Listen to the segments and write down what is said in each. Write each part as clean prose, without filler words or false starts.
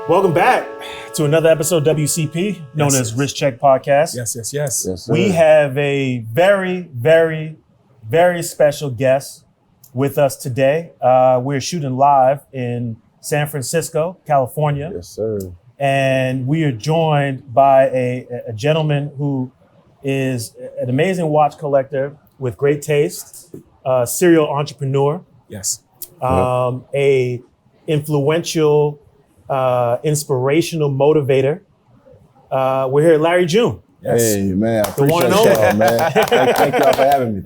Welcome back to another episode of WCP, known as Risk Check Podcast. Yes. We have a very, very, very special guest with us today. We're shooting live in San Francisco, California. Yes, sir. And we are joined by a gentleman who is an amazing watch collector with great taste, a serial entrepreneur. Yes. A influential, inspirational motivator. We're here at Larry June. Yes. Hey, man, I The one appreciate and only. y'all, man. Thank y'all for having me.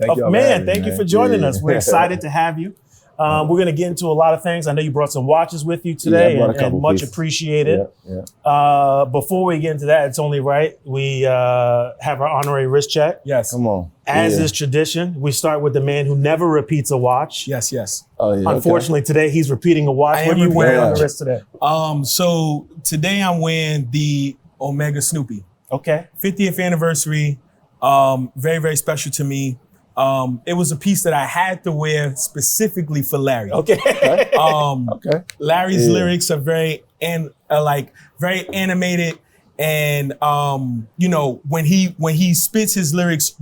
Thank you for joining us. We're excited to have you. We're going to get into a lot of things. I know you brought some watches with you today, Yeah, I brought a couple and much pieces. appreciated. Yeah. Before we get into that, it's only right we have our honorary wrist check. Yes. Come on. As Yeah. is tradition, we start with the man who never repeats a watch. Yes. Oh, yeah. Unfortunately, today he's repeating a watch. I What am are you wearing on the repeating. wrist today? So today I'm wearing the Omega Snoopy. Okay. 50th anniversary. Very, very special to me. It was a piece that I had to wear specifically for Larry. Okay. Okay. Larry's Yeah. lyrics are very very animated, and when he spits his lyrics,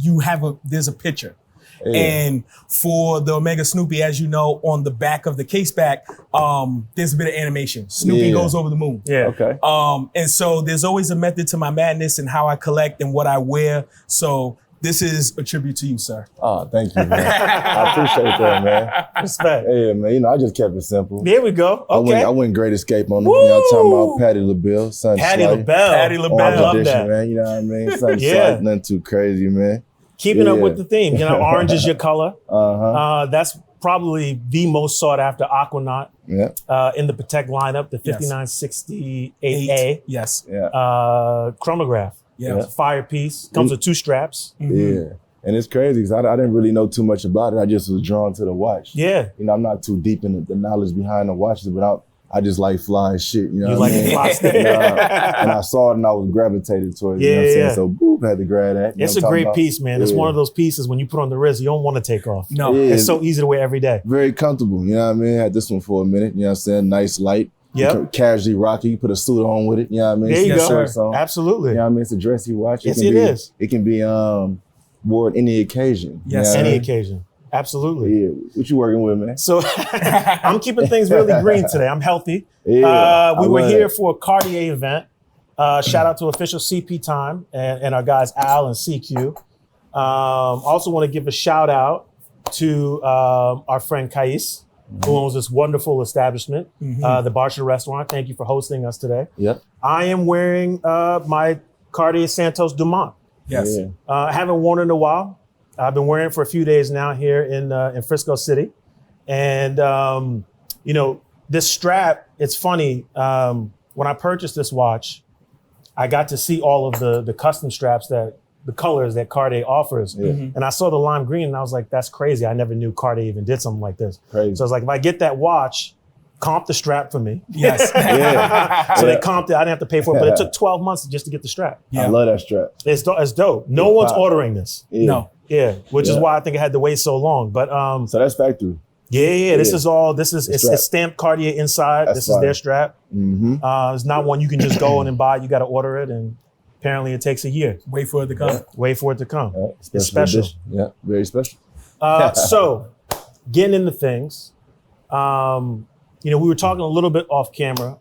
there's a picture. Yeah. And for the Omega Snoopy, as you know, on the back of the case back, there's a bit of animation. Snoopy Yeah. goes over the moon. Yeah. Okay. And so there's always a method to my madness and how I collect and what I wear. So this is a tribute to you, sir. Oh, thank you, man. I appreciate that, man. Respect. Hey, man, I just kept it simple. There we go. Okay. I went Great Escape on them. Woo! Y'all talking about Patty LaBelle, son. Patty Slight. LaBelle. Patty LaBelle. I love Edition, that. man. You know what I mean? Something Yeah. slight, nothing too crazy, man. Keeping up Yeah. with the theme. You know, orange is your color. Uh-huh. That's probably the most sought after Aquanaut Yeah. in the Patek lineup, the Yes. 5968A Yes. Yeah. chronograph. Yeah. It's a fire piece. Comes with two straps. Yeah. And it's crazy because I didn't really know too much about it. I just was drawn to the watch. Yeah. You know, I'm not too deep in the knowledge behind the watches, but I just like fly shit. You know You what like I mean? fly stuff. And I saw it and I was gravitated towards it. You know what I'm Yeah. saying? So boop, had to grab that. You It's know a what I'm great talking piece, man. It's Yeah. one of those pieces when you put on the wrist, you don't want to take off. No. Yeah. It's so easy to wear every day. Very comfortable. You know what I mean? Had this one for a minute. You know what I'm saying? Nice, light. Yep. Casually rocky. You put a suit on with it. You know what I mean? There you Yes, go. sir. So, Absolutely. you know what I mean? It's a dressy watch. Yes, can it be, is. It can be worn any occasion. You Yes, know what I Any mean? occasion. Absolutely. Yeah. What you working with, man? So I'm keeping things really green today. I'm healthy. Yeah. We I were love here that. for a Cartier event. Shout out to official CP Time and our guys Al and CQ. Also want to give a shout out to our friend Kais, who owns this wonderful establishment, the Barsha Restaurant. Thank you for hosting us today. Yep. I am wearing my Cartier Santos Dumont. Yes. Yeah. I haven't worn it in a while. I've been wearing it for a few days now here in Frisco City. And, this strap, it's funny. When I purchased this watch, I got to see all of the custom straps the colors that Cartier offers. Yeah. And I saw the lime green and I was like, that's crazy. I never knew Cartier even did something like this. Crazy. So I was like, if I get that watch, comp the strap for me. Yes. Yeah. So they comped it. I didn't have to pay for it, but it took 12 months just to get the strap. Yeah. I love that strap. It's dope. No Yeah, one's pop. ordering this. Yeah. No. Yeah, which is Yeah. why I think I had to wait so long. But So that's factory. yeah. This Yeah. is strap. it's stamped Cartier inside. That's This is their fire. strap. Mm-hmm. It's not one you can just go in and buy. You got to order it, and apparently it takes a year. Wait for it to come. Wait for it to come. Yeah, It's special. edition. Yeah, very special. So, getting into things, we were talking a little bit off camera,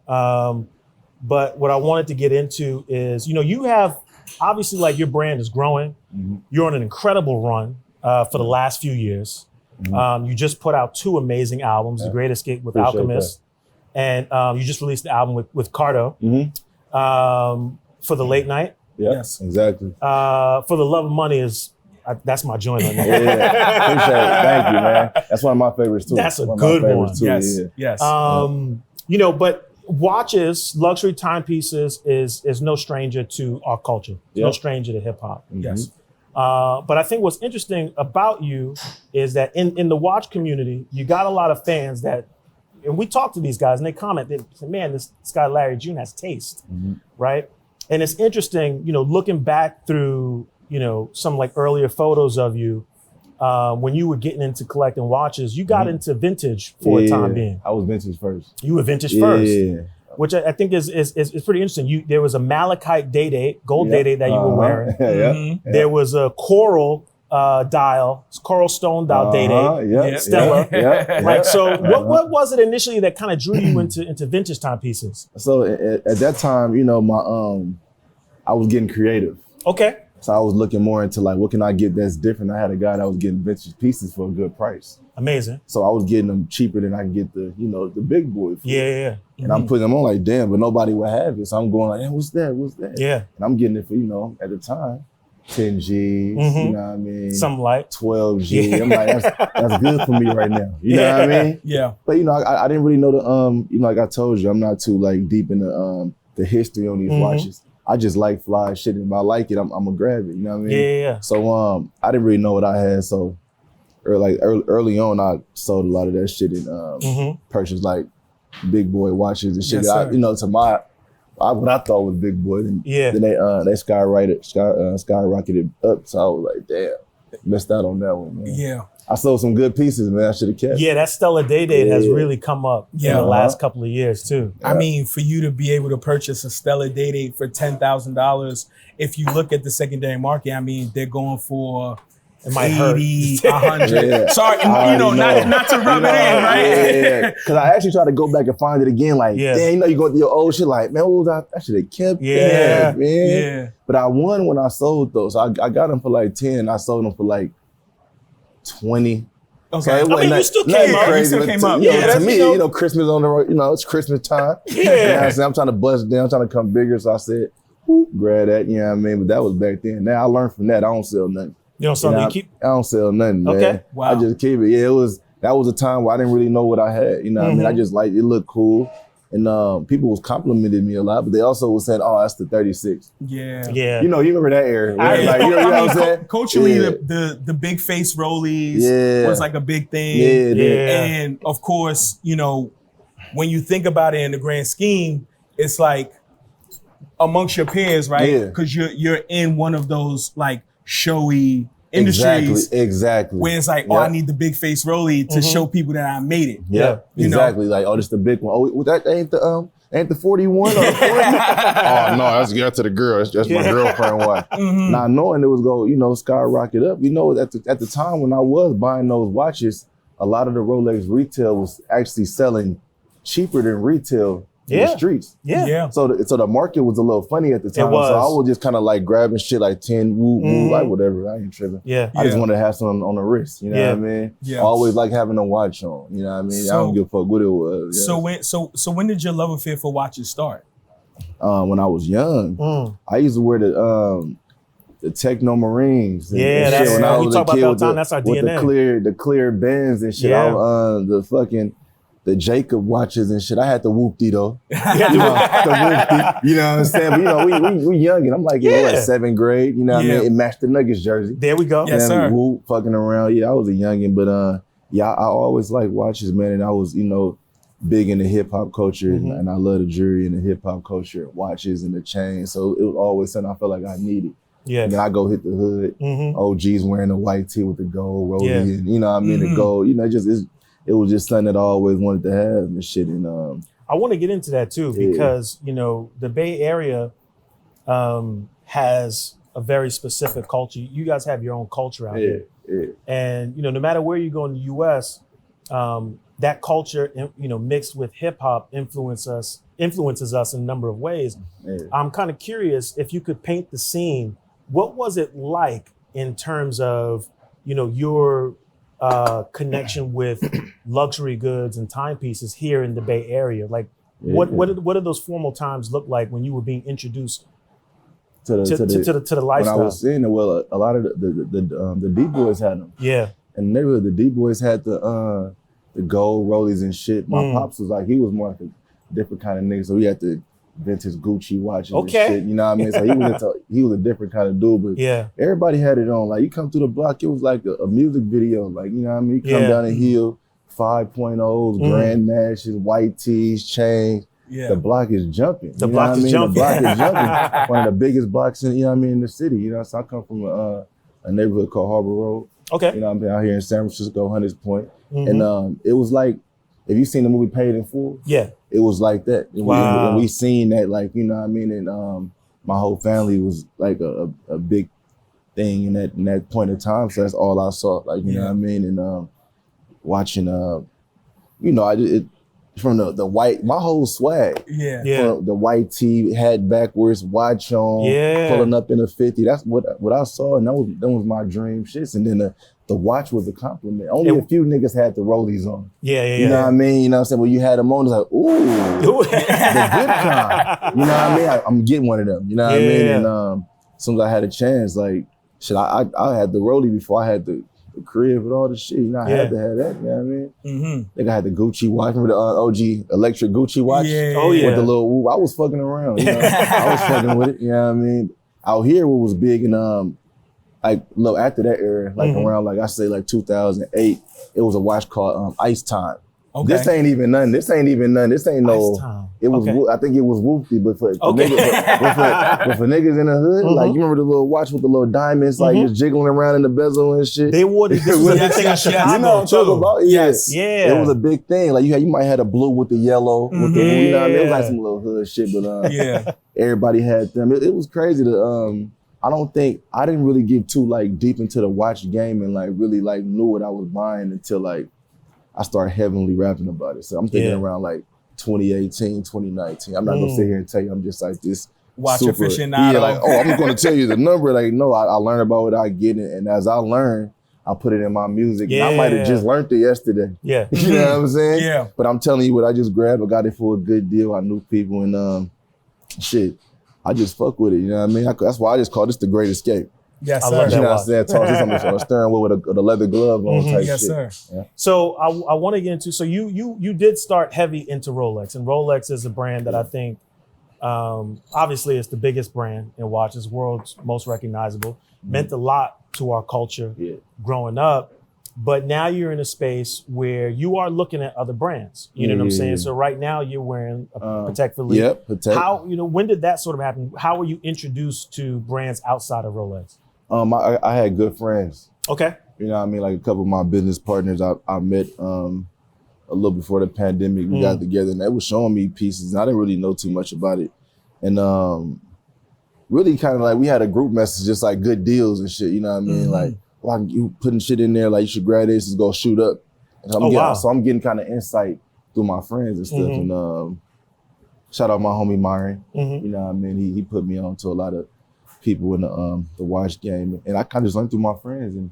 but what I wanted to get into is, you have obviously like your brand is growing. Mhm. You're on an incredible run for the last few years. You just put out 2 amazing albums, The Great Escape with Appreciate Alchemist, and you just released the album with Cardo Mm-hmm. for the late night. Yeah, Yes. exactly. For the Love of Money that's my joint on there. Yeah, appreciate it. Thank you, man. That's one of my favorites too. That's a One of my good favorites one. Too, Yes. yeah. Yes. But watches, luxury timepieces is no stranger to our culture. It's no Yeah. stranger to hip hop. Yes. But I think what's interesting about you is that in the watch community, you got a lot of fans that, and we talk to these guys and they comment, they say, man, this guy Larry June has taste, right? And it's interesting, looking back through, some like earlier photos of you, when you were getting into collecting watches, you got into vintage for a time being. I was vintage first. You were vintage first. Yeah. which I think is pretty interesting. There was a malachite day-date, gold day-date that you were wearing. Mm-hmm. There was a coral coral stone dial day-date, Stella. Like, so what was it initially that kind of drew you into vintage timepieces? So at that time, you know, I was getting creative. Okay. So I was looking more into like, what can I get that's different? I had a guy that was getting vintage pieces for a good price. Amazing. So I was getting them cheaper than I can get the, you know, the big boy. Yeah. And I'm putting them on like, damn, but nobody would have it. So I'm going like, hey, what's that? Yeah. And I'm getting it for, you know, at the time, 10 G's, you know what I mean? Something like 12 G. I'm like, that's good for me right now. You know what I mean? Yeah. But you know, I didn't really know the you know, like I told you, I'm not too like deep in the history on these watches. I just like fly shit, and if I like it, I'm gonna grab it. You know what I mean? Yeah. So I didn't really know what I had. So early on, I sold a lot of that shit and purchased like big boy watches and shit. Yes, You know, to what I thought was big boy. And then they skyrocketed up. So I was like, damn, missed out on that one, man. Yeah. I sold some good pieces, man. I should have kept. Yeah, that Stella Day-Date has really come up in the last couple of years too. I mean, for you to be able to purchase a Stella Day-Date for $10,000, if you look at the secondary market, I mean, they're going for it might 80, hurt. 100. Yeah. Sorry, you know, not to rub it in, right? Yeah. Because I actually tried to go back and find it again. Like, damn, you know, you go to your old shit. Like, man, what was I should have kept that, man. Yeah. But I won when I sold those. So I got them for like 10. I sold them for like 20. Okay. So I mean, you still came up. Crazy, You still came up. To me, you know, Christmas on the road, you know, it's Christmas time. You know what I'm saying? I'm trying to bust down, I'm trying to come bigger. So I said, grab that, you know what I mean? But that was back then. Now I learned from that. I don't sell nothing. You know, something you keep? I don't sell nothing, man. Okay. Wow. I just keep it. Yeah, that was a time where I didn't really know what I had. You know what I mean? I just like it looked cool. And people was complimenting me a lot, but they also was saying, "Oh, that's the 36." Yeah. You know, you remember that era? Right? Like, you know what I'm saying? Culturally, the big face rollies was like a big thing. And of course, you know, when you think about it in the grand scheme, it's like amongst your peers, right? Because you're in one of those like showy industries. Exactly. Where it's like, I need the big face rollie to show people that I made it. Yeah, exactly. Like, oh, this the big one. Oh, that ain't the 41 or the 40? Oh no, that's to the girl. That's my girlfriend wife. Not knowing it was skyrocket up. You know, at the time when I was buying those watches, a lot of the Rolex retail was actually selling cheaper than retail in the streets. So the market was a little funny at the time. So I was just kind of like grabbing shit like 10, like whatever. I ain't tripping. I just wanted to have something on the wrist. You know what I mean? I always like having a watch on. You know what I mean? I don't give a fuck what it was. So when did your love affair for watches start? When I was young, I used to wear the Techno Marines. And that's shit. When I was you a talk kid about that time. with That's our DNA. The clear bands and shit. The Jacob watches and shit. I had the whoopty though. The whoopty. You know what I'm saying? But you know, we young and I'm like, what, 7th grade? You know what I mean? It matched the Nuggets jersey. There we go. Yes, sir. Whoop, fucking around. Yeah, I was a youngin', but I always liked watches, man. And I was, big into hip hop culture and I love the jewelry and the hip hop culture, watches and the chains. So it was always something I felt like I needed. And then I go hit the hood. OG's wearing the white tee with the gold rollie and you know what I mean, the gold. You know, it was just something that I always wanted to have and shit. And I want to get into that too because the Bay Area has a very specific culture. You guys have your own culture out here, and no matter where you go in the U.S., that culture mixed with hip hop influences us in a number of ways. I'm kind of curious if you could paint the scene. What was it like in terms of your connection with luxury goods and timepieces here in the Bay Area? Like, what did those formal times look like when you were being introduced to the lifestyle? When I was seeing it, well, a lot of the D-boys had them. Yeah. And the D-boys had the gold rollies and shit. My pops was like, he was more like a different kind of nigga, so he had the vintage Gucci watches and shit, you know what I mean? So he was a different kind of dude, but everybody had it on. Like, you come through the block, it was like a music video, like, you know what I mean? You come down the hill, 5.0s, Grand Nashes, white tees, chains. The block is jumping. The block is jumping. One of the biggest blocks in, in the city. So I come from a neighborhood called Harbor Road. Okay. You know what I mean? Out here in San Francisco, Hunters Point. And it was like if you seen the movie Paid in Full, yeah, it was like that. And wow. we seen that, like, you know what I mean? And my whole family was like a big thing in that point of time. So that's all I saw, like, you know what I mean? And watching, you know, from the white, my whole swag. Yeah. From the white tee, hat backwards, watch on, pulling up in a 50. That's what I saw, and that was my dream shits. And then the watch was a compliment. Only a few niggas had the rollies on. You know what I mean? You know what I'm saying? When you had them on, it's like, ooh, the good kind. You know what I mean? I'm getting one of them. You know what I mean? And as soon as I had a chance, like, shit, I had the rollie before I had the crib with all the shit. You know, I had to have that. You know what I mean? I think I had the Gucci watch. Remember the OG electric Gucci watch? With the little woo. I was fucking around. You know? I was fucking with it. You know what I mean? Out here, what was big and like, look, after that era, like around, like I say, like 2008, it was a watch called Ice Time. Okay. This ain't even nothing. This ain't no. It was. I think it was Whoopty, but for niggas in the hood, like, you remember the little watch with the little diamonds, like just jiggling around in the bezel and shit. They wore this. This was a big thing in Chicago. You know what I'm talking about? Yes. Yeah. It was a big thing. Like you might have a blue with the yellow, with the, you know what I mean? It was like some little hood shit, but everybody had them. It was crazy to I didn't really get too like deep into the watch game and like really like knew what I was buying until like I started heavily rapping about it. So I'm thinking around like 2018, 2019. I'm not gonna sit here and tell you I'm just like this watch super, aficionado. Yeah, like, oh, I'm gonna tell you the number. Like, no, I learned about what I get, and as I learn, I put it in my music. And I might have just learned it yesterday. Yeah. You know what I'm saying? Yeah. But I'm telling you what I just grabbed. I got it for a good deal. I knew people and shit. I just fuck with it. You know what I mean? That's why I just call this the Great Escape. Yes, sir. You know what I'm saying? Toss this on the steering wheel with a leather glove on type yes, shit. Sir. Yeah. So I want to get into, so you did start heavy into Rolex, and Rolex is a brand that I think, obviously it's the biggest brand in watches, world's most recognizable, meant a lot to our culture growing up. But now you're in a space where you are looking at other brands. You know what I'm saying? So right now you're wearing a Patek Philippe. Yep, Patek. How, when did that sort of happen? How were you introduced to brands outside of Rolex? I had good friends. Okay. You know what I mean? Like a couple of my business partners I met a little before the pandemic. We got together and they were showing me pieces and I didn't really know too much about it. And really kind of like we had a group message, just like good deals and shit. You know what I mean? Like, you putting shit in there, like you should grab this and go shoot up. And so I'm getting kind of insight through my friends and stuff. And shout out my homie Myron. You know what I mean? He put me on to a lot of people in the watch game. And I kind of just learned through my friends. And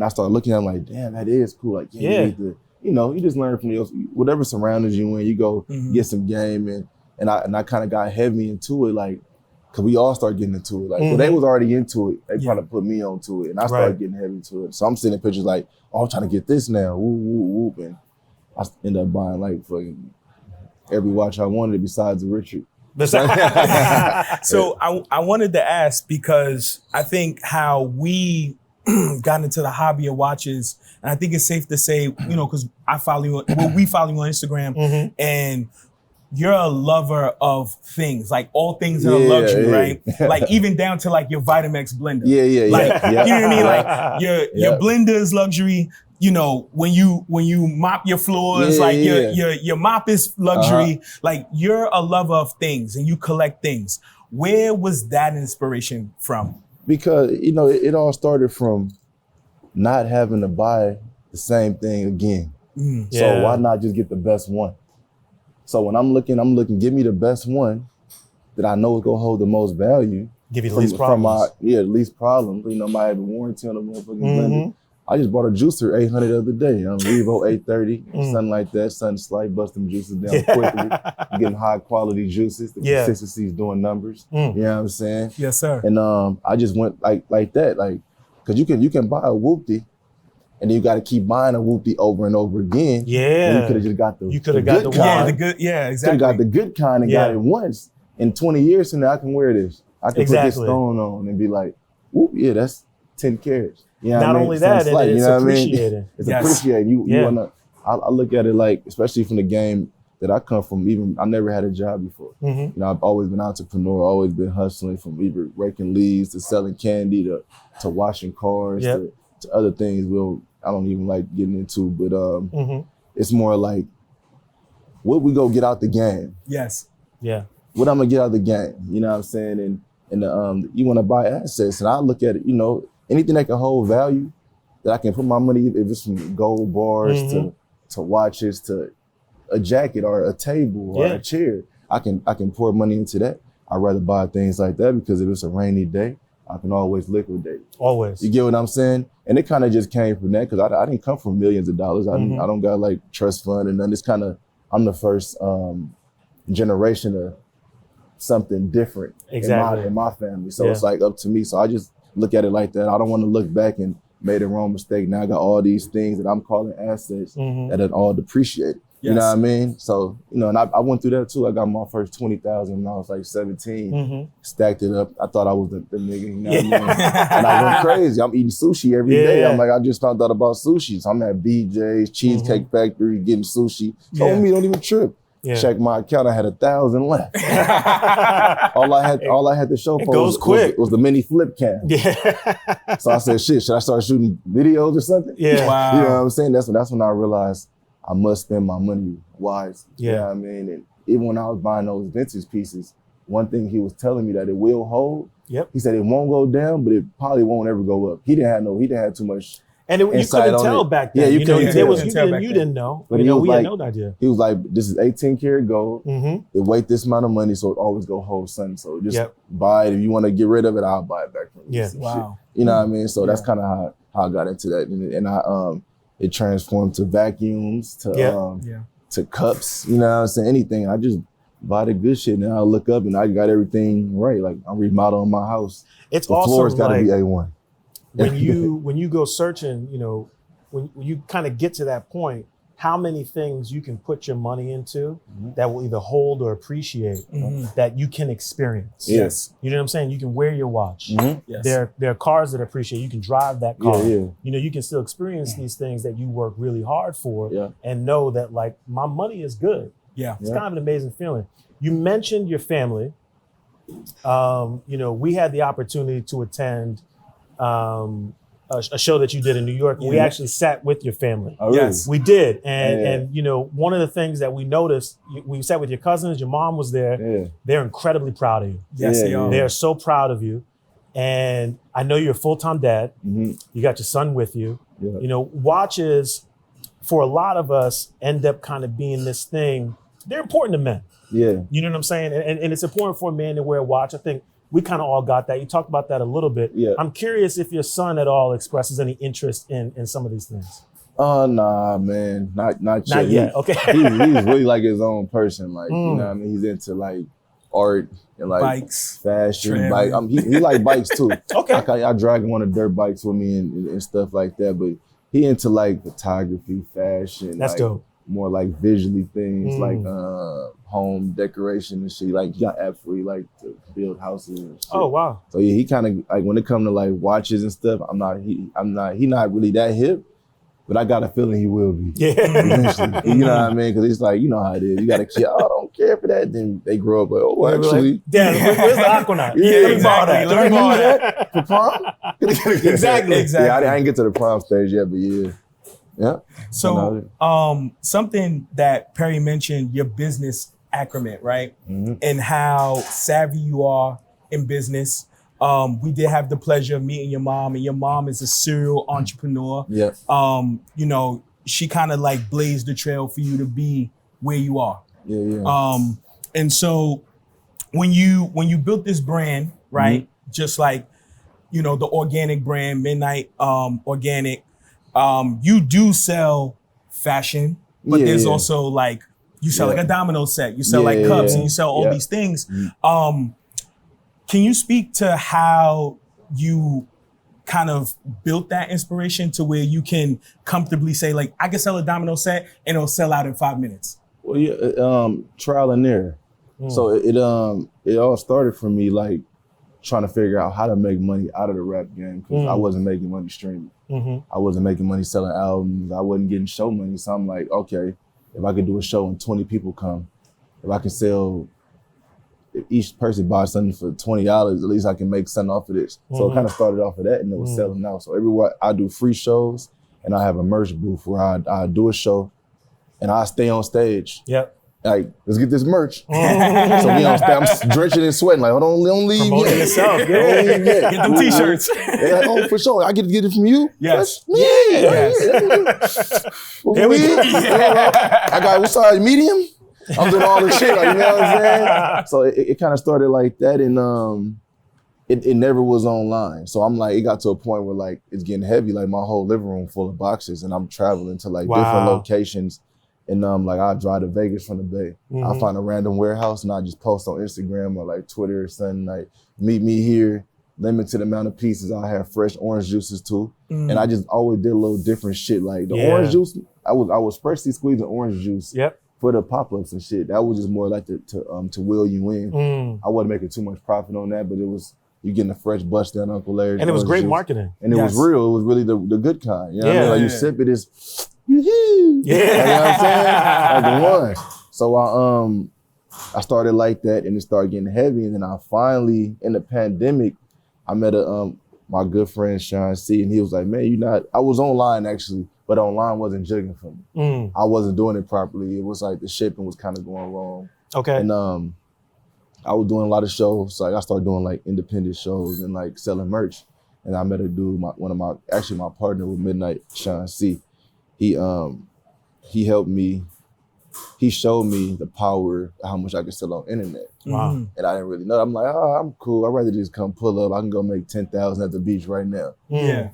I started looking at them like, damn, that is cool. Like, you need to, you just learn from whatever surroundings you in, you go get some game. And I kind of got heavy into it, like, cause we all started getting into it. Like, well, they was already into it. They probably put me onto it, and I started getting heavy into it. So I'm sending pictures like, oh, I'm trying to get this now, whoop, whoop, whoop. And I end up buying like fucking every watch I wanted besides the Richard. So I wanted to ask, because I think how we got into the hobby of watches, and I think it's safe to say, because I follow you, we follow you on Instagram, and you're a lover of things, like all things in a luxury, right? Like even down to like your Vitamix blender. Like, you know what I mean? Like your blender is luxury. When you mop your floors, your mop is luxury. Like you're a lover of things and you collect things. Where was that inspiration from? Because, it all started from not having to buy the same thing again. So why not just get the best one? So when I'm looking, give me the best one that I know is gonna hold the most value. Give you the least problems. The least problems. Might have a warranty on the motherfucking blender. I just bought a juicer 800 the other day. REVOLT 830, something like that. Something slight, bust them juices down quickly. Getting high quality juices. The consistency's doing numbers. You know what I'm saying? Yes, sir. And I just went like that, like, cause you can buy a Whoopty, and then you got to keep buying a Whoopty over and over again. Yeah. You could have just got the good kind. Yeah, the good. Yeah, exactly. Could have got the good kind and got it once. In 20 years from now, I can wear this. I can put this stone on and be like, whoop, yeah, that's 10 carats. You know Not only that, it's appreciated. It's appreciated. You wanna. I look at it like, especially from the game that I come from. Even I never had a job before. I've always been an entrepreneur. Always been hustling, from either raking leaves to selling candy to washing cars to other things. I don't even like getting into, but it's more like what we go get out the game? Yes. Yeah. What I'm gonna get out of the game? You know what I'm saying? And you want to buy assets, and I look at it. You know, anything that can hold value, that I can put my money. If it's from gold bars to watches to a jacket or a table or a chair, I can pour money into that. I'd rather buy things like that because if it's a rainy day, I can always liquidate. Always. You get what I'm saying? And it kind of just came from that because I didn't come from millions of dollars. I don't got like trust fund and none. It's kind of, I'm the first generation of something different in my family. So it's like up to me. So I just look at it like that. I don't want to look back and made a wrong mistake. Now I got all these things that I'm calling assets that are all depreciated. You know what I mean? So, you know, and I went through that too. I got my first 20,000 when I was like 17, stacked it up. I thought I was the nigga, you know what I mean? And I went crazy. I'm eating sushi every day. I'm like, I just found out about sushi. So I'm at BJ's, Cheesecake Factory, getting sushi. Told me don't even trip. Check my account, I had 1,000 left. all I had to show for was the mini flip cam. So I said, shit, should I start shooting videos or something? Wow. You know what I'm saying? That's when I realized I must spend my money wisely. You know what I mean? And even when I was buying those vintage pieces, one thing he was telling me that it will hold. He said it won't go down, but it probably won't ever go up. He didn't have too much. And you couldn't tell back then. Yeah, you couldn't tell. You didn't know. But we had like, no idea. He was like, this is 18 karat gold. It weight this amount of money, so it always go hold something. So just buy it. If you want to get rid of it, I'll buy it back from you. Wow. You know what I mean? So that's kind of how I got into that. And I it transformed to vacuums, to cups, you know what I'm saying? Anything. I just buy the good shit and I look up and I got everything right. Like I'm remodeling my house. It's the awesome. Floor's gotta be A1. When you go searching, you know, when you kind of get to that point, how many things you can put your money into that will either hold or appreciate that you can experience. Yes. You know what I'm saying? You can wear your watch. There are cars that appreciate. You can drive that car. You know, you can still experience these things that you work really hard for and know that like my money is good. It's kind of an amazing feeling. You mentioned your family. You know, we had the opportunity to attend a show that you did in New York. We actually sat with your family. Oh, really? We did. And you know, one of the things that we noticed, we sat with your cousins, your mom was there. They're incredibly proud of you. They are. They're so proud of you. And I know you're a full-time dad. You got your son with you. You know, watches for a lot of us end up kind of being this thing. They're important to men. You know what I'm saying? And it's important for a man to wear a watch. I think we kind of all got that. You talked about that a little bit. I'm curious if your son at all expresses any interest in some of these things. Nah, man, not yet. Okay. He's really like his own person. Like, you know what I mean? He's into like art and like bikes, fashion, bike. He like bikes too. I drag him on the dirt bikes with me and stuff like that. But he into like photography, fashion. That's like, dope. More like visually things, like home decoration and shit. Like he got apps where he like to build houses and shit. Oh wow. So yeah, he kind of like when it comes to like watches and stuff, he not really that hip, but I got a feeling he will be. Eventually. You know what I mean? Because it's like, you know how it is. You got a kid, I don't care for that. Then they grow up like, oh, well, actually. Like, Dad, where's the Aquanaut? Let me borrow that. Let me borrow that. For prom? Exactly. Yeah, I didn't get to the prom stage yet, but yeah. So something that Perry mentioned, your business acumen, right? And how savvy you are in business. We did have the pleasure of meeting your mom, and your mom is a serial entrepreneur. You know, she kind of like blazed the trail for you to be where you are. And so when you built this brand, right? Just like, you know, the organic brand, Midnight Organic, you do sell fashion, but there's also like, you sell like a domino set, you sell like cups, and you sell all these things. Can you speak to how you kind of built that inspiration to where you can comfortably say like, I can sell a domino set and it'll sell out in 5 minutes? Well, trial and error. So it all started for me like trying to figure out how to make money out of the rap game, because I wasn't making money streaming. I wasn't making money selling albums. I wasn't getting show money. So I'm like, okay, if I could do a show and 20 people come, if I can sell, if each person buys something for $20, at least I can make something off of this. So it kind of started off of that, and it was selling out. So everywhere I do free shows, and I have a merch booth where I do a show and I stay on stage. Like, let's get this merch. So we on I'm drenching and sweating. Like, don't leave Promoting yet. yourself. Don't leave yet. Get them t-shirts. They're like, oh, for sure. I get to get it from you? Yes. Me. Yes. Here we go. I got, what size, medium? I'm doing all this shit, like, you know what I'm saying? So it kind of started like that, and it never was online. So I'm like, it got to a point where like it's getting heavy, like my whole living room full of boxes, and I'm traveling to like different locations. And like I drive to Vegas from the Bay. I find a random warehouse and I just post on Instagram or like Twitter or something, like, meet me here, limited amount of pieces. I have fresh orange juices too. And I just always did a little different shit. Like the orange juice, I was freshly squeezing orange juice for the pop-ups and shit. That was just more like to will you in. I wasn't making too much profit on that, but it was, you getting a fresh bust down Uncle Larry's. And it was great juice. marketing. And it was real. It was really the good kind. You know what I mean? Like you sip it, it's, Yeah. you know what I'm saying? Like the one. So I started like that, and it started getting heavy. And then I finally, in the pandemic, I met my good friend Sean C, and he was like, man, I was online actually, but online wasn't jigging for me. I wasn't doing it properly. It was like the shipping was kind of going wrong. Okay. And I was doing a lot of shows. So I started doing like independent shows and like selling merch. And I met a dude, my partner with Midnight, Sean C. He helped me. He showed me the power of how much I could sell on the internet. Wow. And I didn't really know. I'm like, oh, I'm cool. I'd rather just come pull up. I can go make 10,000 at the beach right now. Yeah.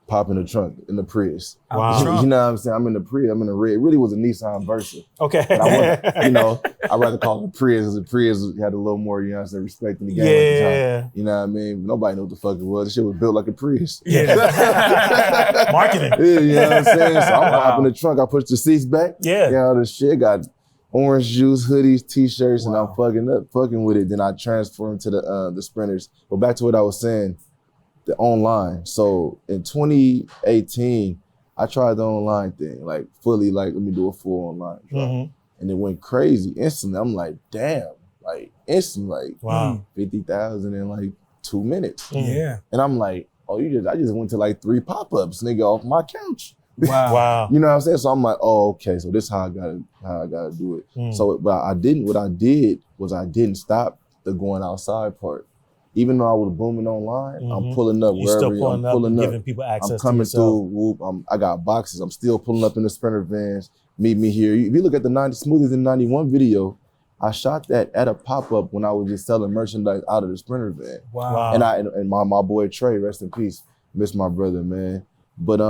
Pop in the trunk, in the Prius. Wow. You know what I'm saying? I'm in the Prius, I'm in the red. It really was a Nissan Versa. Okay. But I'd rather call it a Prius, because the Prius had a little more, you know what I'm saying, respect in the game at the time. You know what I mean? Nobody knew what the fuck it was. The shit was built like a Prius. Yeah. Marketing. Yeah, you know what I'm saying? So I'm popping the trunk, I push the seats back. Yeah. You know, the shit got orange juice, hoodies, t-shirts, and I'm fucking with it. Then I transfer them to the sprinters. But back to what I was saying, the online. So in 2018, I tried the online thing, like fully, like, let me do a full online drop. And it went crazy instantly. I'm like, damn, like instantly, like 50,000 in like 2 minutes. Yeah. And I'm like, oh, I just went to like 3 pop-ups, nigga, off my couch. Wow. You know what I'm saying? So I'm like, oh, okay, so this is how I gotta do it. So what I did was I didn't stop the going outside part. Even though I was booming online, I'm pulling up wherever I'm pulling up. Giving people access. I'm coming to yourself. through. I got boxes. I'm still pulling up in the Sprinter vans. Meet me here. If you look at the Smoothies in 91 video, I shot that at a pop-up when I was just selling merchandise out of the Sprinter van. Wow. And my boy Trey, rest in peace, miss my brother, man. But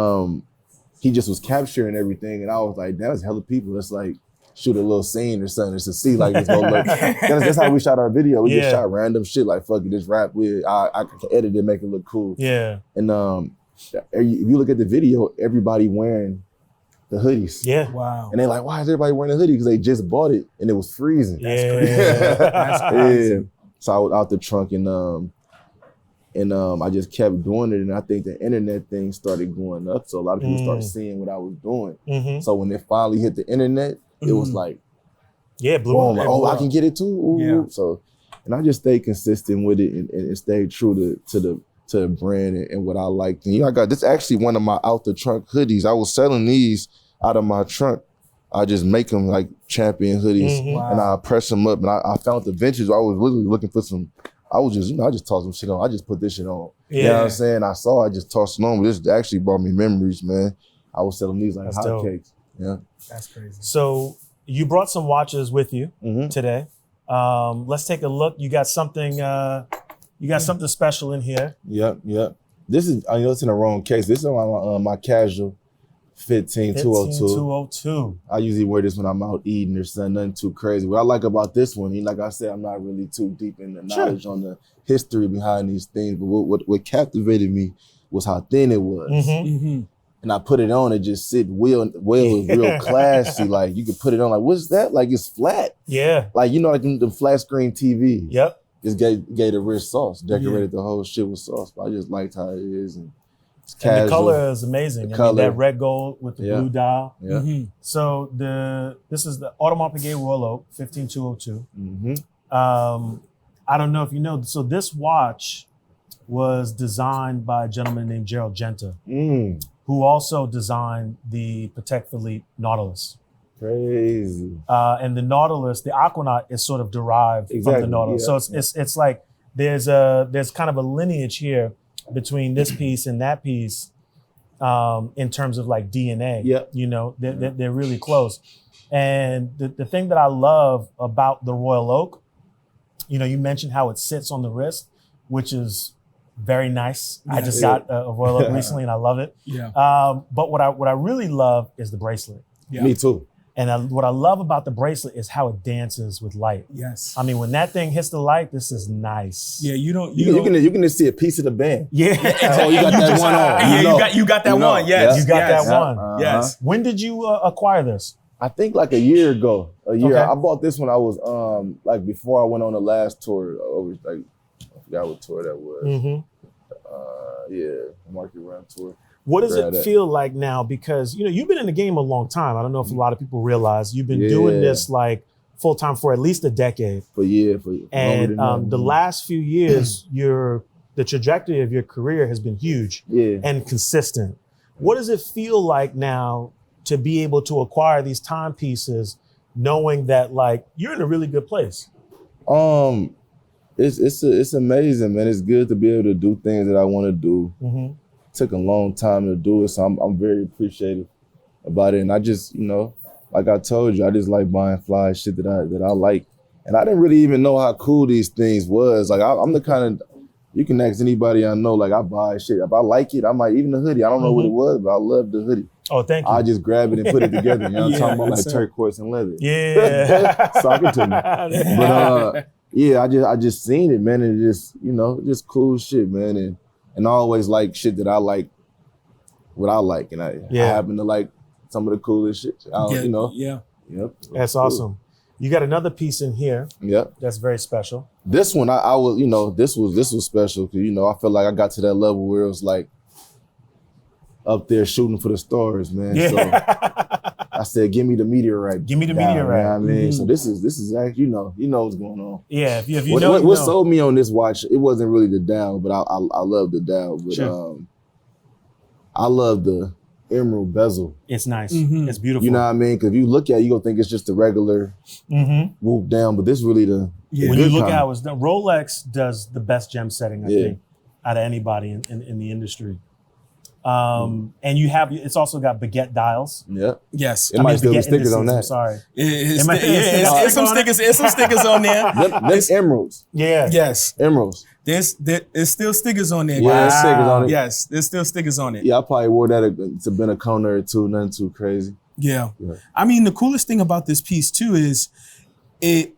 he just was capturing everything, and I was like, that's hella people. That's like shoot a little scene or something just to see like this. That's how we shot our video. We just shot random shit like fuck it, this rap with I can edit it, make it look cool. Yeah. And if you look at the video, everybody wearing the hoodies. Yeah. Wow. And they're like, why is everybody wearing a hoodie? Because they just bought it and it was freezing. That's crazy. That's crazy. Yeah. So I was out the trunk and I just kept doing it, and I think the internet thing started going up. So a lot of people started seeing what I was doing. So when it finally hit the internet, it was like, blew up. Oh, I can get it too. Ooh. Yeah. So, and I just stayed consistent with it and stayed true to the brand and what I liked. And I got this actually one of my out the trunk hoodies. I was selling these out of my trunk. I just make them like champion hoodies, and I press them up. And I found the vintage. I was literally looking for some. I just tossed some shit on. I just put this shit on. You know what I'm saying? I just tossed it on. But this actually brought me memories, man. I was selling these like hotcakes. Yeah. That's crazy. So you brought some watches with you today. Let's take a look. You got something something special in here. Yep. This is, I know it's in the wrong case. This is my casual 15202. I usually wear this when I'm out eating or something, nothing too crazy. What I like about this one, like I said, I'm not really too deep in the knowledge on the history behind these things, but what captivated me was how thin it was. And I put it on, it just sit well, it was real classy. Like you could put it on, like, what's that? Like it's flat. Yeah. Like, like the flat screen TV. Yep. Just gave the rich sauce, decorated the whole shit with sauce. But I just liked how it is. And it's casual. And the color is amazing. I mean, that red gold with the blue dial. Yeah. So this is the Audemars Piguet Rolex 15202. I don't know if you know, so this watch was designed by a gentleman named Gerald Genta, who also designed the Patek Philippe Nautilus. Crazy. And the Nautilus, the Aquanaut, is sort of derived from the Nautilus. So it's like there's kind of a lineage here between this piece and that piece in terms of like DNA. Yep. You know, they're really close. And the thing that I love about the Royal Oak, you know, you mentioned how it sits on the wrist, which is very nice. I just got a Royal Oak recently and I love it. Yeah. But what I really love is the bracelet. Yeah. Me too. And what I love about the bracelet is how it dances with light. Yes. I mean, when that thing hits the light, this is nice. Yeah, you can just see a piece of the band. Yeah. Oh, you got that one on. Yeah, you got that one. Yes. You got that one. Uh-huh. Yes. When did you acquire this? I think like a year ago. Okay. I bought this when I was like before I went on the last tour. Over like I forgot what tour that was. Mm-hmm. Market Run tour. What does it feel like now? Because, you know, you've been in the game a long time. I don't know if a lot of people realize you've been doing this like full time for at least a decade. And the last few years, the trajectory of your career has been huge and consistent. What does it feel like now to be able to acquire these timepieces, knowing that like you're in a really good place? It's amazing, man. It's good to be able to do things that I want to do. Mm-hmm. Took a long time to do it, so I'm very appreciative about it. And I just, you know, like I told you, I just like buying fly shit that I like. And I didn't really even know how cool these things was. Like I'm the kind of, you can ask anybody I know, like I buy shit. If I like it, I might, even the hoodie. I don't know what it was, but I love the hoodie. Oh, thank you. I just grab it and put it together. You know what I'm talking about? Like turquoise and leather. Yeah. Sock it to me. But yeah, I just seen it, man. And just, you know, just cool shit, man. And I always like shit that I like, what I like. And I happen to like some of the coolest shit. You know? Yeah. Yep. That's awesome. You got another piece in here. Yep. That's very special. This one, I was, you know, this was special because, you know, I feel like I got to that level where it was like up there shooting for the stars, man. Yeah. So I said, give me the meteorite. Give me the meteorite. You know what I mean? Mm-hmm. So this is actually, you know what's going on. Yeah, if you know. What sold me on this watch, it wasn't really the dial, but I love the dial. But sure. I love the emerald bezel. It's nice. Mm-hmm. It's beautiful. You know what I mean? Because if you look at it, you're going to think it's just a regular whoop down, but this really the when you look at how it's done, Rolex does the best gem setting, I think, out of anybody in the industry. And it's also got baguette dials. Yeah. Yes. It might still be stickers on that. I'm sorry. It's some stickers on there. That's emeralds. Yeah. Yes. Emeralds. There's still stickers on there. Yeah, there's stickers on it. Yes, there's still stickers on it. Yeah, I probably wore that to been a Kona or two, nothing too crazy. Yeah. I mean, the coolest thing about this piece too is it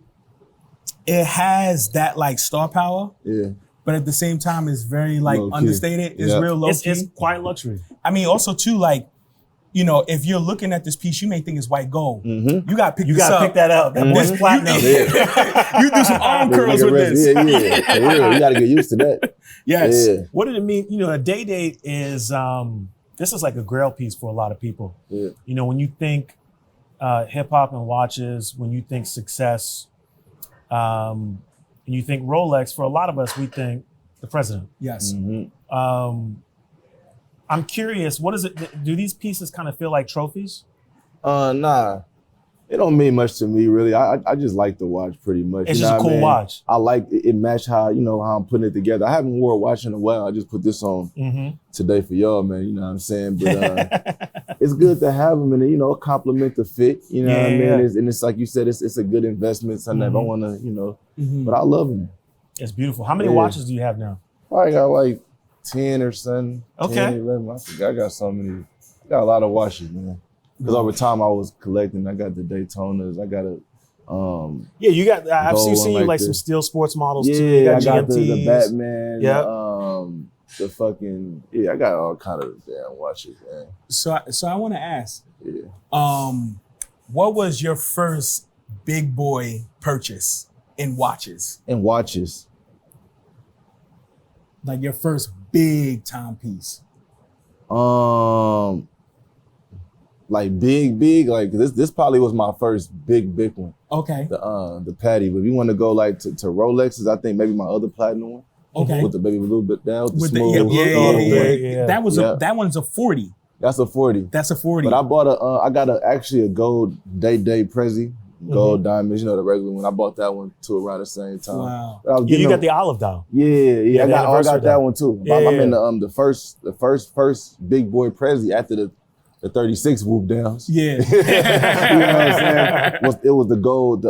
has that like star power. Yeah. But at the same time, it's very like understated. It's real low key. It's quite luxury. I mean, also too, like, you know, if you're looking at this piece, you may think it's white gold. Mm-hmm. You gotta pick that up. That boy's platinum. You do some arm curls with this. Yeah. You gotta get used to that. Yes. Yeah. What did it mean? You know, a day date is this is like a grail piece for a lot of people. Yeah. You know, when you think hip hop and watches, when you think success, and you think Rolex, for a lot of us, we think the president. Yes. Mm-hmm. I'm curious, what is it? Do these pieces kind of feel like trophies? Nah. It don't mean much to me, really. I just like the watch pretty much. It's you just know a cool watch. I like it matched how I'm putting it together. I haven't wore a watch in a while. I just put this on today for y'all, man. You know what I'm saying? But it's good to have them and, compliment the fit. You know what I mean? Yeah. And it's like you said, it's a good investment. Something if I want to, but I love them. It's beautiful. How many watches do you have now? I got like 10 or something. Okay. 10, 11. I forgot. I got so many. I got a lot of watches, man. Because over time I was collecting. I got the Daytonas. I got a you got. I've seen you like some steel sports models too. You got I got GMTs. the Batman. Yeah. The fucking I got all kind of damn watches, man. So I want to ask. What was your first big boy purchase in watches? Like your first big timepiece. Like big, like this probably was my first big one. Okay. The Patty. But if you want to go like to Rolexes, I think maybe my other platinum one. Okay. With the baby a little bit down. With smooth, yeah. That one's a 40. That's a 40. That's a 40. But I bought I got actually a gold day Prezi, gold diamonds, you know, the regular one. I bought that one too around the same time. Wow. You got the olive dial. Yeah. I got that one too. Yeah, I'm in the first big boy Prezi after the 36 whoop downs. Yeah. You know what I'm saying? It was the gold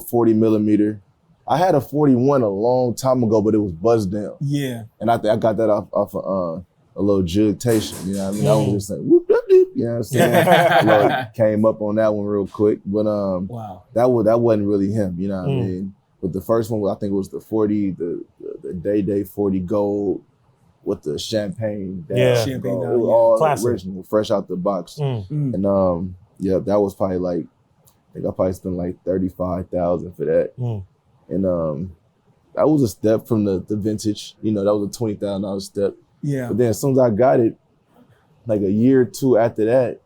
40 millimeter. I had a 41 a long time ago, but it was buzzed down. Yeah. And I got that off a little jugtation. You know what I mean? I was just like, whoop, whoop, whoop. You know what I'm saying? Came up on that one real quick. But wow. that wasn't really him, you know what I mean? But the first one, I think it was the 40, the day 40 gold with the champagne. Champagne gold. down, It was all classic. original, fresh out the box. And that was probably like, I think I probably spent like $35,000 for that. And that was a step from the vintage. You know, that was a $20,000 step. Yeah. But then as soon as I got it, like a year or two after that,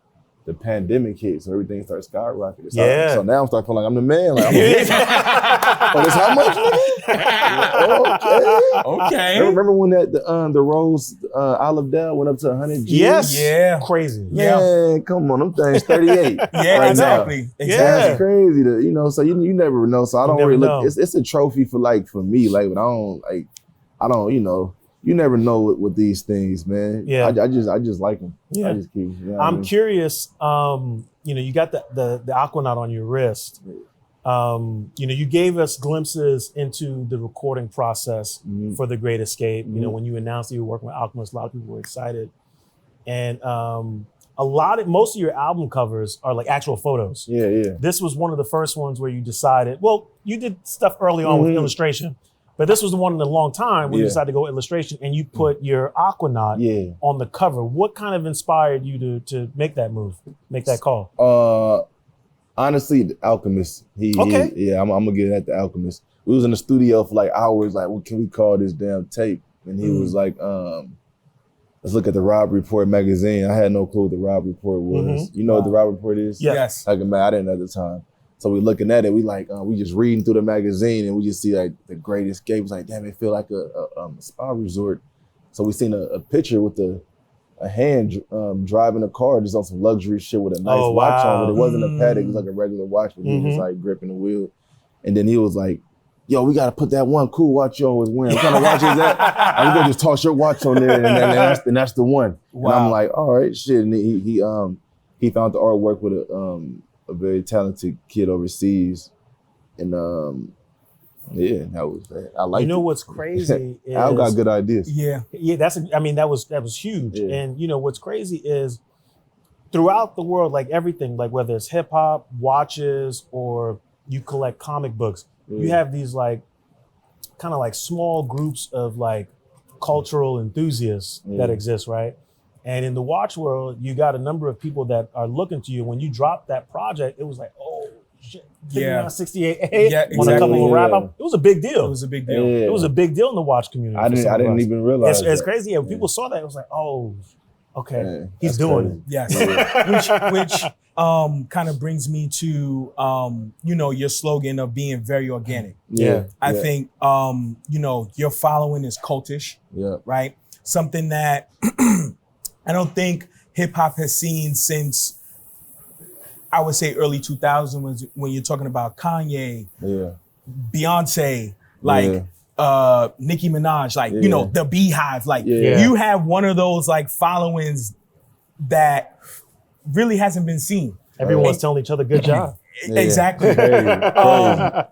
the pandemic hit, so everything started skyrocketing. So now I'm starting feeling like I'm the man. Like, I'm oh, that's how much, nigga? Okay. Remember when the Rose Olive Dell went up to 100 G? Yes. Yeah. Crazy. Man, come on, them things 38. Yeah, right exactly. Now. That's crazy. So you never know. So I don't really look. It's a trophy for me. Like, but I don't. You never know with these things, man. Yeah. I just like them. Yeah. I just keep. I'm curious. You got the Aquanaut on your wrist. You gave us glimpses into the recording process for The Great Escape. You know, when you announced that you were working with Alchemist, a lot of people were excited. And most of your album covers are like actual photos. Yeah. This was one of the first ones where you decided, well, you did stuff early on with illustration, but this was the one in a long time when you decided to go illustration and you put your Aquanaut on the cover. What kind of inspired you to make that move, make that call? Honestly, the Alchemist. I'm gonna get it at the Alchemist. We was in the studio for like hours, like, what can we call this damn tape? And he was like, let's look at the Rob Report magazine. I had no clue what the Rob Report was. You know what the Rob Report is? Yes. Like, man, I didn't at the time. So we looking at it, we just reading through the magazine and we just see like The Great Escape. It's like, damn, it feel like a spa resort. So we seen a picture with a hand driving a car just on some luxury shit with a nice watch on it. It wasn't a Patek, it was like a regular watch, but he was like gripping the wheel. And then he was like, yo, we gotta put that one cool watch you always wearing. What kind of watch is that? I'm gonna just toss your watch on there and that's the one. Wow. And I'm like, all right, shit. And he found the artwork with a very talented kid overseas. And that was that. I like. What's crazy is Al got good ideas. Yeah. That was huge. Yeah. And what's crazy is throughout the world, like everything, like whether it's hip hop, watches, or you collect comic books, you have these like kind of like small groups of like cultural enthusiasts that exist, right? And in the watch world, you got a number of people that are looking to you. When you dropped that project, it was like, oh shit, 68A on a couple of wrap up. It was a big deal. It was a big deal. Yeah. It was a big deal in the watch community. I didn't even realize it's crazy. When people saw that, it was like, oh, okay, he's doing crazy. it. Yes. which kind of brings me to your slogan of being very organic. Yeah. I think your following is cultish. Yeah. Right? Something that I don't think hip hop has seen since, I would say, early 2000s when you're talking about Kanye, Beyonce, Nicki Minaj, the Beehive. You have one of those like followings that really hasn't been seen. Everyone's telling each other good job. Exactly.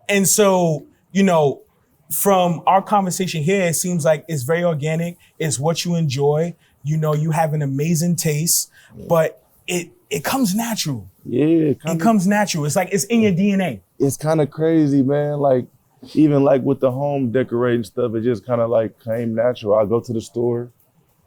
And so, from our conversation here, it seems like it's very organic. It's what you enjoy. You have an amazing taste, but it comes natural. Yeah. It comes natural. It's like it's in your DNA. It's kind of crazy, man. Like, even like with the home decorating stuff, it just kind of like came natural. I go to the store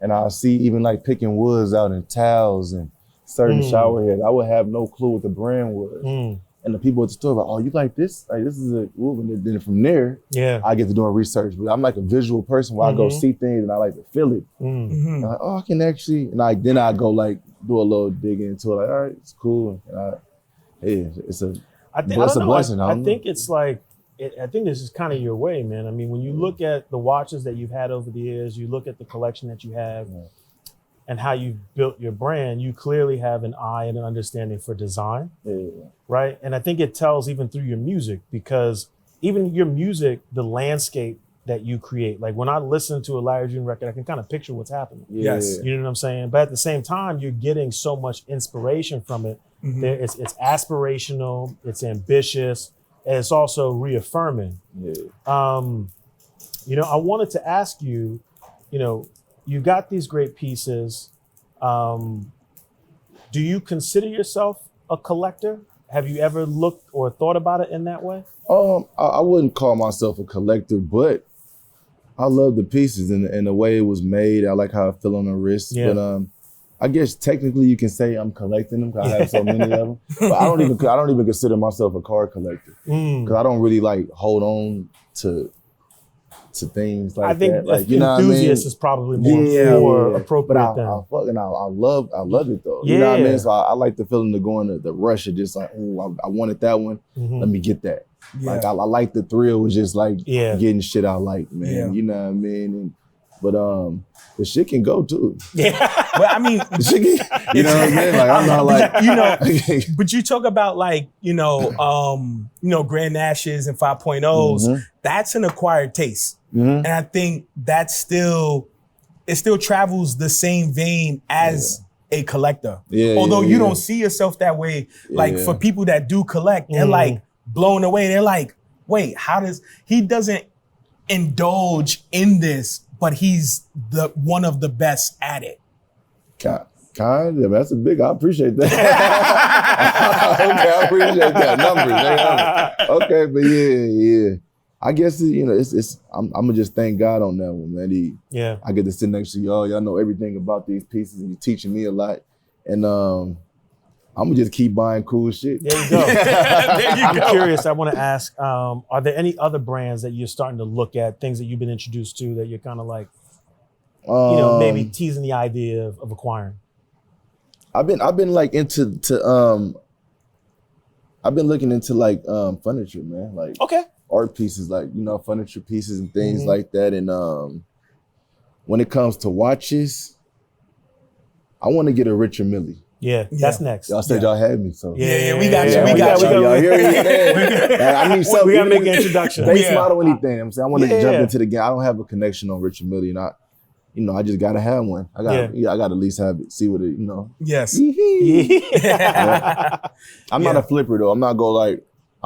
and I see even like picking woods out and towels and certain shower heads. I would have no clue what the brand was. And the people at the store were like, oh, you like this? Like, this is a wood. And then from there, I get to doing research. But I'm like a visual person where I go see things and I like to feel it. And I'm like, oh, I can actually, and then I go like do a little digging into it. Like, all right, it's cool. And it's a blessing. I think it's like, I think this is kind of your way, man. I mean, when you look at the watches that you've had over the years, you look at the collection that you have, and how you built your brand, you clearly have an eye and an understanding for design, right? And I think it tells even through your music, because even your music, the landscape that you create, like when I listen to a Larry June record, I can kind of picture what's happening. Yes. You know what I'm saying? But at the same time, you're getting so much inspiration from it. It's aspirational, it's ambitious, and it's also reaffirming. You know, I wanted to ask you, you know, you got these great pieces. Do you consider yourself a collector? Have you ever looked or thought about it in that way? I wouldn't call myself a collector, but I love the pieces and the way it was made. I like how it feel on the wrist. But I guess technically you can say I'm collecting them because I have so many of them. But I don't even consider myself a car collector because I don't really like hold on to things like that. I think like, you know enthusiast is probably more appropriate. But I love it though. You know what I mean? So I like the feeling of going to the rush of just like, oh, I wanted that one. Let me get that. Like I like the thrill of just like getting shit I like, man. You know what I mean? But the shit can go too. But I mean, the shit can, you know what I mean? Like I'm not like you know. But you talk about like Grand Nashes and 5.0s. That's an acquired taste, and I think it still travels the same vein as a collector. Although you don't see yourself that way. Like for people that do collect, they're like blown away. They're like, wait, he doesn't indulge in this, but he's one of the best at it. Kind of. That's a big. I appreciate that. Okay, I appreciate that. Numbers. Okay, but yeah. I guess it's. I'm gonna just thank God on that one, man. I get to sit next to y'all. Y'all know everything about these pieces, and you're teaching me a lot. And I'm gonna just keep buying cool shit. There you go. I'm curious. I want to ask: are there any other brands that you're starting to look at? Things that you've been introduced to that you're kind of like, maybe teasing the idea of acquiring? I've been like into I've been looking into like furniture, man. Like art pieces, like furniture pieces and things like that. And when it comes to watches, I want to get a Richard Mille. Yeah, that's next. Y'all said y'all had me, so we got you. We got you. Y'all hear me? I need something. We gotta make an introduction. Base model, anything. I'm saying I want to jump into the game. I don't have a connection on Richard Mille, and I just gotta have one. I gotta at least have it. See what it, Yes. I'm not a flipper though. I'm not I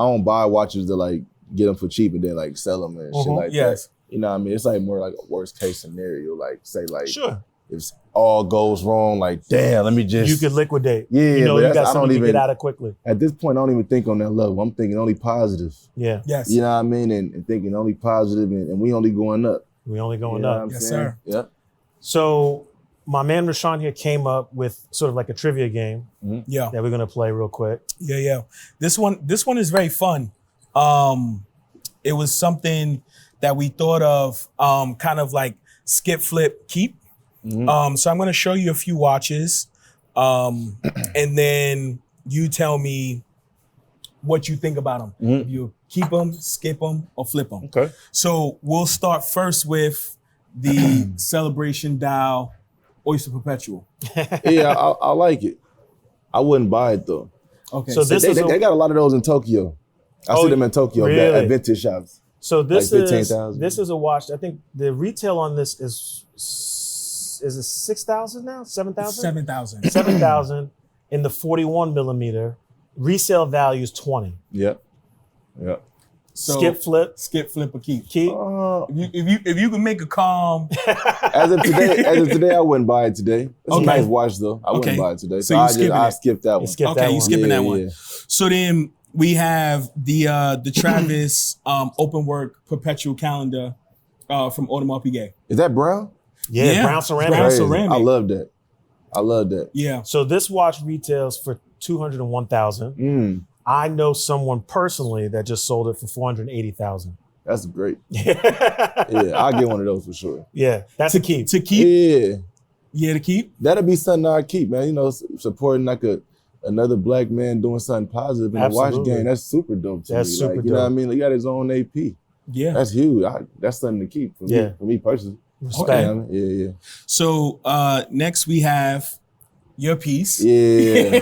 don't buy watches to like get them for cheap and then like sell them and shit like that. You know what I mean? It's like more like a worst case scenario. Like say like if all goes wrong, like damn, let me just. You could liquidate. Yeah, you got something to get out of quickly. At this point, I don't even think on that level. I'm thinking only positive. Yeah. Yes. You know what I mean? And thinking only positive, and we only going up. We only going up. Yes, sir. Yeah. So my man Rashawn here came up with sort of like a trivia game. That we're gonna play real quick. Yeah. This one is very fun. It was something that we thought of, kind of like skip, flip, keep. So I'm gonna show you a few watches, and then you tell me what you think about them. If you keep them, skip them, or flip them. Okay. So we'll start first with the Celebration Dial Oyster Perpetual. Yeah, I like it. I wouldn't buy it though. Okay. So they got a lot of those in Tokyo. I see them in Tokyo at vintage shops. So this like is a watch. I think the retail on this is it 6,000 now? 7,000? 7,000. 7,000 in the 41 millimeter. Resale value is 20. Yep. So skip, flip, or keep. Keep. If you can make a calm. As of today, I wouldn't buy it today. It's a nice watch though. I wouldn't buy it today. So I skipped that one. You skipping that one. So then we have the Travis open work perpetual calendar from Audemars Piguet. Is that brown? Yeah, brown ceramic. Brown ceramic. I love that. Yeah. So this watch retails for $201,000. I know someone personally that just sold it for $480,000. That's great. Yeah, I'll get one of those for sure. Yeah, that's a keep. To keep? Yeah, to keep? That'll be something I keep, man. Supporting like another black man doing something positive in the watch game. That's super dope to me. Super dope. You know what I mean? He got his own AP. Yeah. That's huge. That's something to keep for me personally. Respect. Okay. Yeah. So next we have your piece. Yeah.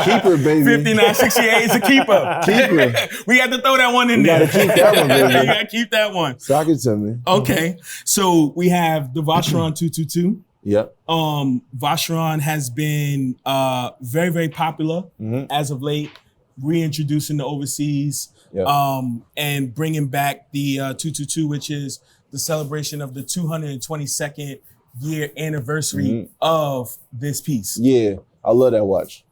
Keeper, baby. 5968 is a keeper. Keeper. We got to throw that one in You there. gotta keep that one, baby. You gotta keep that one. Sock it to me. Okay. So we have the Vacheron 222. Yep. Vacheron has been very, very popular as of late, reintroducing the overseas, and bringing back the 222, which is the celebration of the 222nd year anniversary of this piece. Yeah, I love that watch.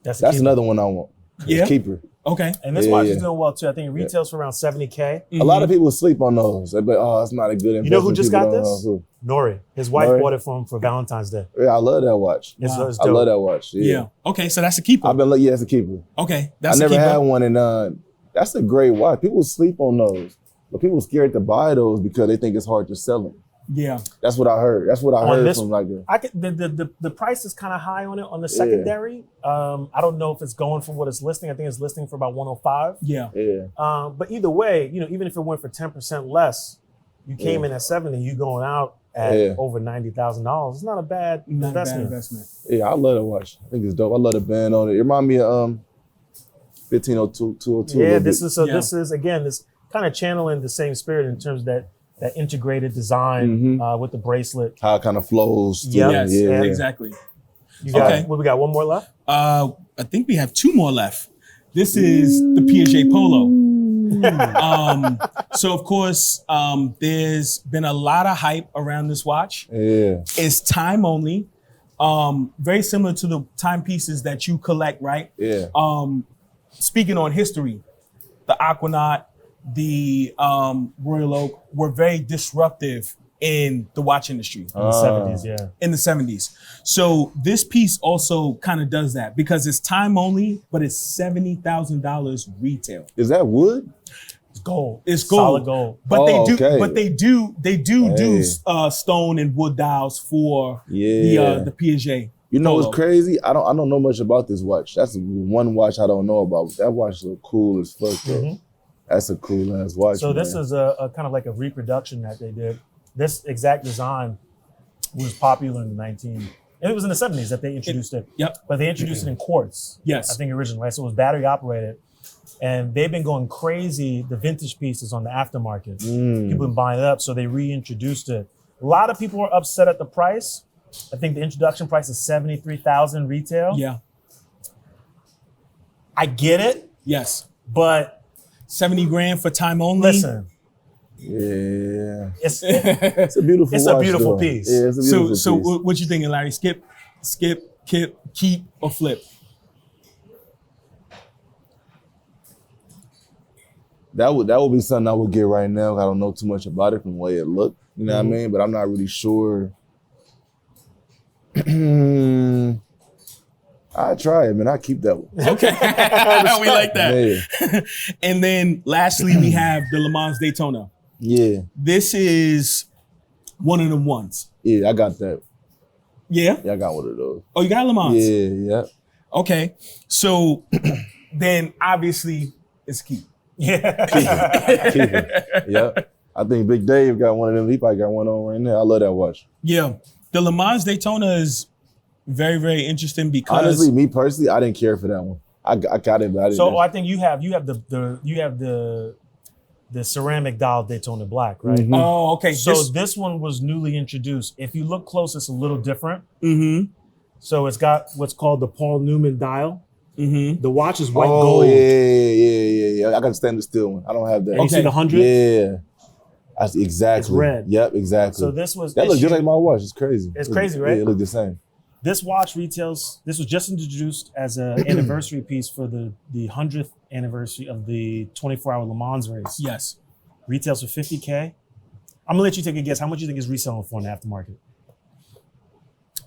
That's another one I want. Yeah. Keeper. Okay. And this watch is doing well too. I think it retails for around 70K. A lot of people sleep on those. They're like, oh, it's not a good investment. You know who just People got don't this? know who. Nori. His wife Nori? bought it for him for Valentine's Day. Yeah, I love that watch. It's I dope. love that watch. Yeah. Okay, so that's a keeper. I've been looking, that's a keeper. Okay, I that's a never keeper. had one, and that's a great watch. People sleep on those, but people are scared to buy those because they think it's hard to sell them. Yeah. That's what I heard. That's what I heard this, from like the price is kind of high on it on the secondary. I don't know if it's going for what it's listing. I think it's listing for about 105. Yeah. But either way, you know, even if it went for 10% less, you came in at 70, you going out at over $90,000. It's not a bad investment. Yeah, I love that watch. I think it's dope. I love the band on it. It reminds me of 1502, 202. Yeah, this is again, this kind of channeling the same spirit in terms of that integrated design with the bracelet. How it kind of flows. Yes, exactly. You got, what we got? One more left? I think we have two more left. This is the Piaget Polo. So of course, there's been a lot of hype around this watch. Yeah. It's time only. Very similar to the timepieces that you collect, right? Yeah. Speaking on history, the Aquanaut, the Royal Oak were very disruptive in the watch industry. In the 70s, yeah. In the 70s. So this piece also kind of does that because it's time only, but it's $70,000 retail. Is that wood? It's gold. It's gold. Solid gold. But they do Hey. stone and wood dials for the Piaget. You know Polo. what's crazy? I don't know much about this watch. That's one watch I don't know about. That watch is cool as fuck, though. That's a cool ass watch. So this is a kind of like a reproduction that they did. This exact design was popular in the it was in the 70s that they introduced it. Yep. But they introduced it in quartz. Yes. I think originally, right? So it was battery operated. And they've been going crazy, the vintage pieces on the aftermarket. People been buying it up, so they reintroduced it. A lot of people are upset at the price. I think the introduction price is $73,000 retail. Yeah. I get it. Yes. But 70 grand for time only. listen. Yeah. It's a beautiful It's watch, a beautiful though. piece. Yeah, it's a beautiful So piece. what you thinking, Larry? Skip, keep, or flip? That would be something I would get right now. I don't know too much about it from the way it looked. You know what I mean? But I'm not really sure. I try it, man. I keep that one. Okay. We like that. Yeah. And then lastly, we have the Le Mans Daytona. Yeah. This is one of them ones. Yeah, I got that. Yeah? Yeah, I got one of those. Oh, you got Le Mans? Yeah. Okay. So then obviously it's key. yeah. Keep it. Yeah. I think Big Dave got one of them. He probably got one on right now. I love that watch. Yeah. The Le Mans Daytona is very, very interesting because Honestly, me personally, I didn't care for that one. I got it, but I didn't. So I think you have the ceramic dial Daytona Black, right? Oh, okay. So this one was newly introduced. If you look close, it's a little different. Mm-hmm. So it's got what's called the Paul Newman dial. Mm-hmm. The watch is white oh, gold. Yeah. I got the stainless steel one. I don't have that. And you see Okay. the 100? Yeah. That's exactly. It's red. Yep, exactly. So this was that looks just issued- like my watch. It's crazy. It's crazy, right? Yeah, it looks the same. This watch retails. This was just introduced as an anniversary piece for the 100th anniversary of the 24-hour Le Mans race. Yes. Retails for $50K. I'm gonna let you take a guess. How much you think is reselling for in the aftermarket?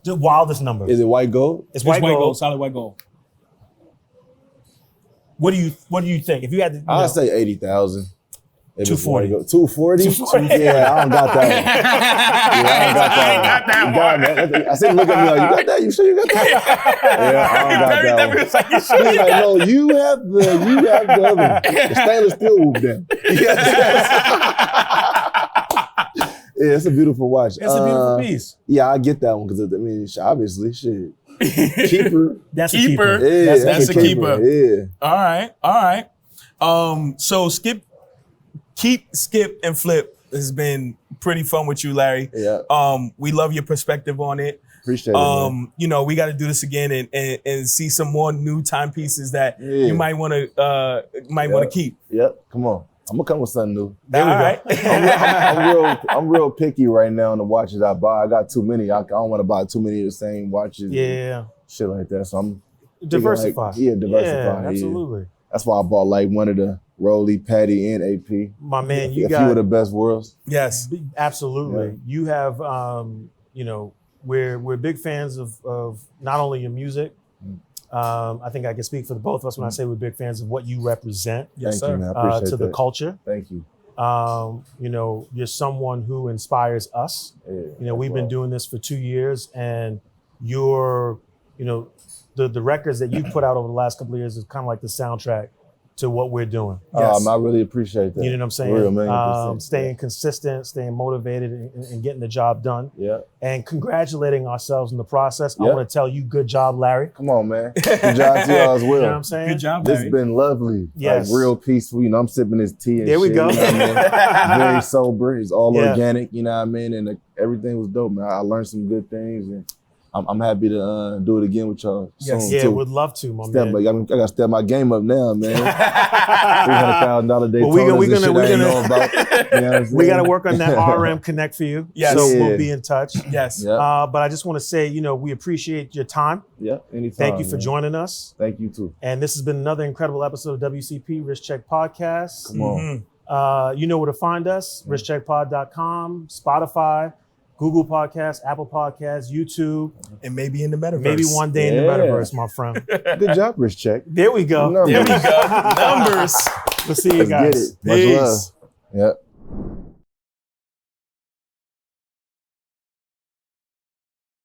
The wildest number. Is it white gold? It's white gold. Solid white gold. What do you think? If you had to, I'd say 80,000. 240. 240? 240? Yeah, I don't got that one. Yeah, I don't got that one. You got that. I said, look at me like, you got that? You sure you got that? Yeah, I don't got that one. was like, He's like, no, you have the other one. The stainless steel whoop then. Yeah, Yeah, it's a beautiful watch. It's a beautiful piece. Yeah, I get that one because I mean, obviously, shit. Keeper. That's Keeper. a keeper. Yeah, That's a keeper. Yeah. All right. So Skip, and Flip has been pretty fun with you, Larry. Yeah. We love your perspective on it. Appreciate it. Man. You know, we got to do this again and see some more new timepieces that you might want to keep. Yep. Come on. I'm gonna come with something new. There we go. Right. I'm real picky right now on the watches I buy. I got too many. I don't want to buy too many of the same watches. Yeah. Shit like that. So I'm Diversify. Like, diversify. Yeah, absolutely. Yeah. That's why I bought like one of the Rolex, Patty, and AP. My man, a few of the best worlds. Yes. Absolutely. Yeah. You have, you know, we're big fans of not only your music. I think I can speak for the both of us when I say we're big fans of what you represent. Yes, Thank sir. you, man. I appreciate to that. the culture. Thank you. You know, you're someone who inspires us. Yeah, You know, we've been doing this for 2 years, and you're, you know, the records that you put out over the last couple of years is kind of like the soundtrack to what we're doing. Yes. I really appreciate that. You know what I'm saying? For real, man. Staying consistent, staying motivated, and getting the job done. Yeah. And congratulating ourselves in the process. I Yeah. want to tell you, good job, Larry. Come on, man. Good job to y'all as well. You know what I'm saying? Good job, This Larry. has been lovely. Yes. Like real peaceful. You know, I'm sipping this tea and There we shit, go. You know what I mean? Very sober. It's all Yeah. organic, you know what I mean? And everything was dope, man. I learned some good things, and I'm happy to do it again with y'all Yes. soon, Yeah, too. would love to, my man. I gotta step my game up now, man. $300,000 day. Well, we gonna about. You know what I'm We got to saying? work on that RM Connect for you. Yes. So Yeah. we'll be in touch. Yes. Yeah. But I just want to say, you know, we appreciate your time. Yeah. Anytime. Thank you for man. joining us. Thank you too. And this has been another incredible episode of WCP Risk Check Podcast. Come on. You know where to find us, riskcheckpod.com, Spotify, Google Podcasts, Apple Podcasts, YouTube. And maybe in the metaverse. Maybe one day in the Yeah. metaverse, my friend. Good job, Rich Check. There we go. Numbers. There we go. Numbers. We'll see you Let's guys. get it. Much love. Peace. Yep.